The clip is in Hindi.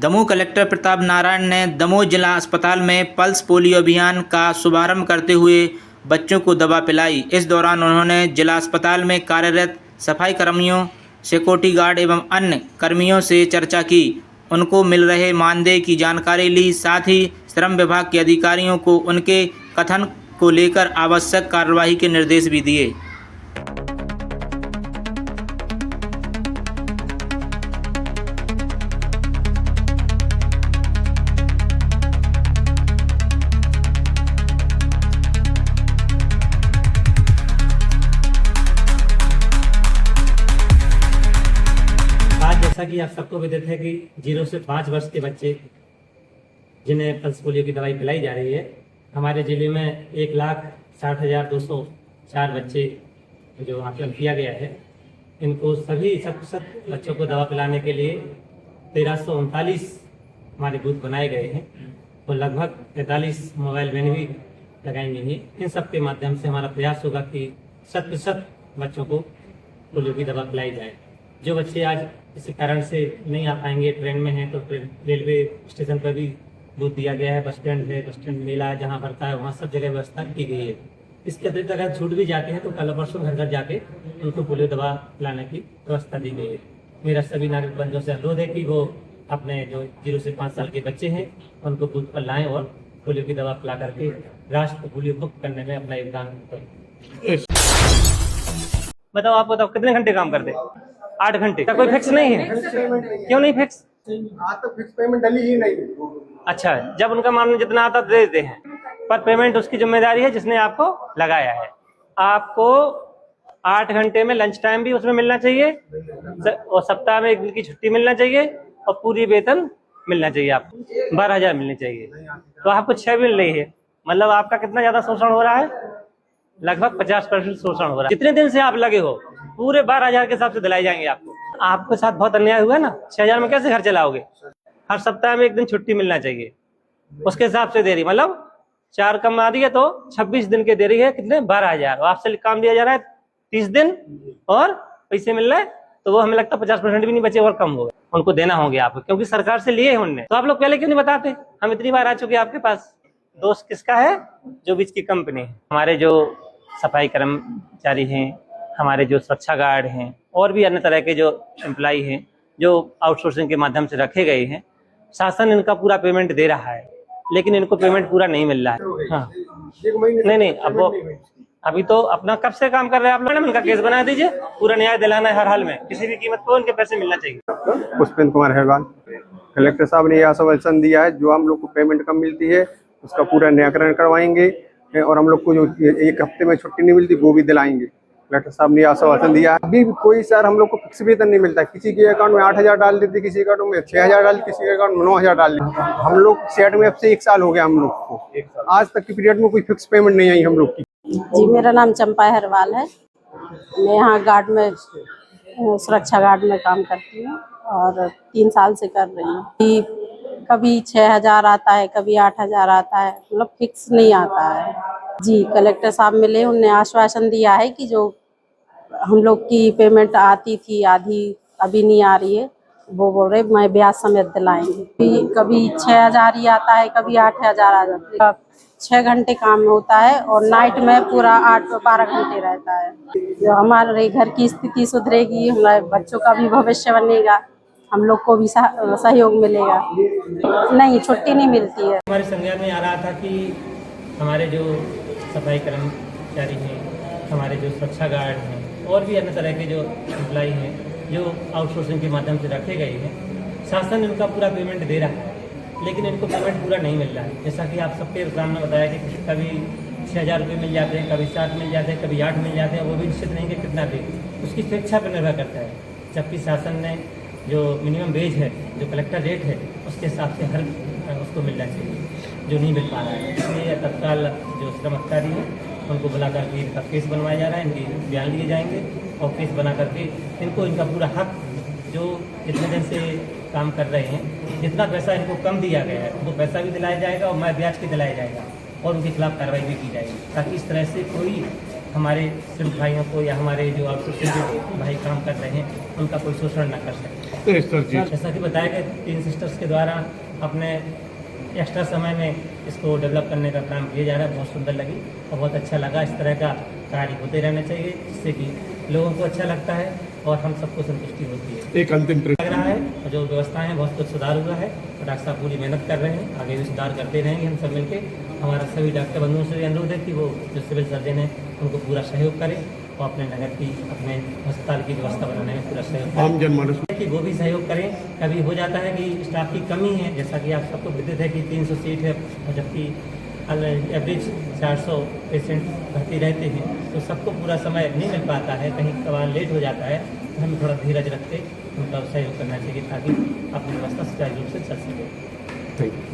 दमोह कलेक्टर प्रताप नारायण ने दमोह जिला अस्पताल में पल्स पोलियो अभियान का शुभारंभ करते हुए बच्चों को दवा पिलाई। इस दौरान उन्होंने जिला अस्पताल में कार्यरत सफाई कर्मियों, सिक्योरिटी गार्ड एवं अन्य कर्मियों से चर्चा की, उनको मिल रहे मानदेय की जानकारी ली। साथ ही श्रम विभाग के अधिकारियों को उनके कथन को लेकर आवश्यक कार्यवाही के निर्देश भी दिए। आज जैसा कि आप सबको विदित है कि 0 से 5 वर्ष के बच्चे जिन्हें पल्स पोलियो की दवाई पिलाई जा रही है, हमारे ज़िले में 1,60,204 बच्चे जो आकलन किया गया है, इनको सभी शत बच्चों को दवा पिलाने के लिए 1339 हमारे बूथ बनाए गए हैं और लगभग 43 मोबाइल वैन भी लगाई गई हैं। इन सब के माध्यम से हमारा प्रयास होगा कि 100% बच्चों को पोलियो की दवा पिलाई जाए। जो बच्चे आज किसी कारण से नहीं आ पाएंगे, ट्रेन में हैं, तो रेलवे स्टेशन पर भी बूथ दिया गया है, बस स्टैंड है, बस स्टैंड मेला है, जहाँ पड़ता है वहाँ सब जगह व्यवस्था की गई है। इसके अतिरिक्त अगर छूट भी जाते हैं तो कल परसों घर घर जाके उनको पोलियो दवा पिलाने की व्यवस्था दी गई है। मेरा सभी नागरिक बंधुओं से अनुरोध है कि वो अपने जो 0 से 5 साल के बच्चे हैं उनको बूथ पर लाएँ और पोलियो की दवा पिला करके राष्ट्र को पोलियो मुक्त करने में अपना योगदान करें। बताओ कितने घंटे काम करते? 8 घंटे का कोई फिक्स नहीं है? क्यों नहीं फिक्स? आज तक फिक्स पेमेंट डली ही नहीं। अच्छा, जब उनका मामला जितना आता दे देते हैं, पर पेमेंट उसकी जिम्मेदारी है जिसने आपको लगाया है। आपको 8 घंटे में लंच टाइम भी उसमें मिलना चाहिए और सप्ताह में 1 दिन की छुट्टी मिलना चाहिए और पूरी वेतन मिलना चाहिए। आपको 12,000 मिलनी चाहिए, तो आपको 6 मिल रही है। मतलब आपका कितना ज्यादा शोषण हो रहा है? लगभग 50% शोषण हो रहा है। जितने दिन से आप लगे हो पूरे 12,000 के हिसाब से दिलाई जाएंगे आपको। आपके साथ बहुत अन्याय हुआ ना। 6,000 में कैसे घर चलाओगे? हर सप्ताह में 1 दिन छुट्टी मिलना चाहिए, उसके हिसाब से दे रही। मतलब 4 कम आ रही है तो 26 दिन के दे रही है। कितने? 12,000। आपसे काम दिया जा रहा है 30 दिन और पैसे मिल रहे हैं, तो वो हमें लगता है 50% भी नहीं बचे और कम होगा। उनको देना होंगे आपको, क्योंकि सरकार से लिए हैं उनने। तो आप लोग पहले क्यों नहीं बताते? हम इतनी बार आ चुके हैं आपके पास। दोष किसका है? जो बीच की कंपनी है। हमारे जो सफाई कर्मचारी हैं, हमारे जो सुरक्षा गार्ड हैं और भी अन्य तरह के जो एम्प्लॉय हैं जो आउटसोर्सिंग के माध्यम से रखे गए हैं, शासन इनका पूरा पेमेंट दे रहा है, लेकिन इनको पेमेंट पूरा नहीं मिल रहा है। हाँ, नहीं, अब वो अभी तो अपना कब से काम कर रहे हैं आप लोग। मैडम, इनका केस बना दीजिए। पूरा न्याय दिलाना है हर हाल में, किसी भी कीमत पर उनके पैसे मिलना चाहिए। पुष्पेंद्र कुमार हेरवाल। कलेक्टर साहब ने यह आश्वासन दिया है, जो हम लोग को पेमेंट कम मिलती है उसका पूरा न्यायकरण करवाएंगे और हम लोग को जो 1 हफ्ते में छुट्टी नहीं मिलती वो भी दिलाएंगे। कलेक्टर साहब ने आश्वासन दिया। अभी कोई सर हम लोग को फिक्स वेतन नहीं मिलता। किसी के अकाउंट में 8,000 डाल देते, किसी अकाउंट में 6,000 डाल, किसी के अकाउंट में 9,000 डाल देते। हम लोग सेट में अब से 1 साल हो गया हम लोग को, आज तक की पीरियड में कोई फिक्स पेमेंट नहीं आई हम लोग की। जी, मेरा नाम चंपा हेरवाल है। मैं यहाँ गार्ड में, सुरक्षा गार्ड में काम करती हूँ और 3 साल से कर रही हूँ। कभी 6,000 आता है, कभी 8,000 आता है, मतलब फिक्स नहीं आता है। जी, कलेक्टर साहब मिले, उनने आश्वासन दिया है कि जो हम लोग की पेमेंट आती थी आधी, अभी नहीं आ रही है, वो बोल रहे मैं ब्याज समेत दिलाएंगे। कभी 6,000 ही आता है, कभी 8,000 आ जाता है। 6 घंटे काम होता है और नाइट में पूरा 8-12 घंटे रहता है। जो हमारे घर की स्थिति सुधरेगी, हमारे बच्चों का भी भविष्य बनेगा, हम लोग को भी सहयोग मिलेगा। नहीं, छुट्टी नहीं मिलती है। हमारे संज्ञान में आ रहा था कि हमारे जो सफाई कर्मचारी हैं, हमारे जो सुरक्षा गार्ड हैं और भी अन्य तरह के जो एम्प्लॉय हैं जो आउटसोर्सिंग के माध्यम से रखे गए हैं, शासन इनका पूरा पेमेंट दे रहा है, लेकिन इनको पेमेंट पूरा नहीं मिल रहा है। जैसा कि आप सबके सामने बताया कि कभी 6,000 रुपये मिल जाते हैं, कभी 7 मिल जाते हैं, कभी 8 मिल जाते हैं। वो भी निश्चित नहीं कि कितना दे, उसकी स्वेच्छा पर निर्भर करता है। जबकि शासन ने जो मिनिमम वेज है, जो कलेक्टर रेट है, उसके हिसाब से हर उसको मिलना चाहिए, जो नहीं मिल पा रहा है। इसलिए तत्काल जो श्रम अधिकारी है उनको बुला करके इनका केस बनवाया जा रहा है, इनके बयान लिए जाएंगे और केस बना करके इनको इनका पूरा हक, जो जितने दिन से काम कर रहे हैं, जितना पैसा इनको कम दिया गया है वो पैसा भी दिलाया जाएगा और मैं ब्याज के दिलाया जाएगा और उनके खिलाफ कार्रवाई भी की जाएगी, ताकि इस तरह से कोई हमारे सिंध भाइयों को या हमारे जो आउटसोर्सिंग भाई काम कर रहे हैं उनका कोई शोषण न कर सके। जैसा कि बताया गया 3 सिस्टर्स के द्वारा अपने एक्स्ट्रा समय में इसको डेवलप करने का काम किया जा रहा है। बहुत सुंदर लगी और बहुत अच्छा लगा। इस तरह का कार्य होते रहना चाहिए जिससे कि लोगों को अच्छा लगता है और हम सबको संतुष्टि होती है। एक अंतिम लग रहा है और जो व्यवस्थाएं हैं बहुत कुछ सुधार हुआ है। डॉक्टर साहब पूरी मेहनत कर रहे हैं, आगे भी सुधार करते रहेंगे हम सब मिलकर। हमारा सभी डॉक्टर बंधुओं से अनुरोध है कि वो जो सिविल सर्जन है उनको पूरा सहयोग करें और अपने नगर की अपने अस्पताल की व्यवस्था बनाने में पूरा सहयोग आम जनमानस करें कि वो भी सहयोग करें। कभी हो जाता है कि स्टाफ की कमी है, जैसा कि आप सबको विदित है कि 300 सीट है और जबकि एवरेज 400 पेशेंट भर्ती रहते हैं, तो सबको पूरा समय नहीं मिल पाता है, कहीं कभार लेट हो जाता है। तो हमें थोड़ा धीरज रख के उनका सहयोग करना चाहिए ताकि अपनी व्यवस्था सुचारू रूप से चल सके। Thank you.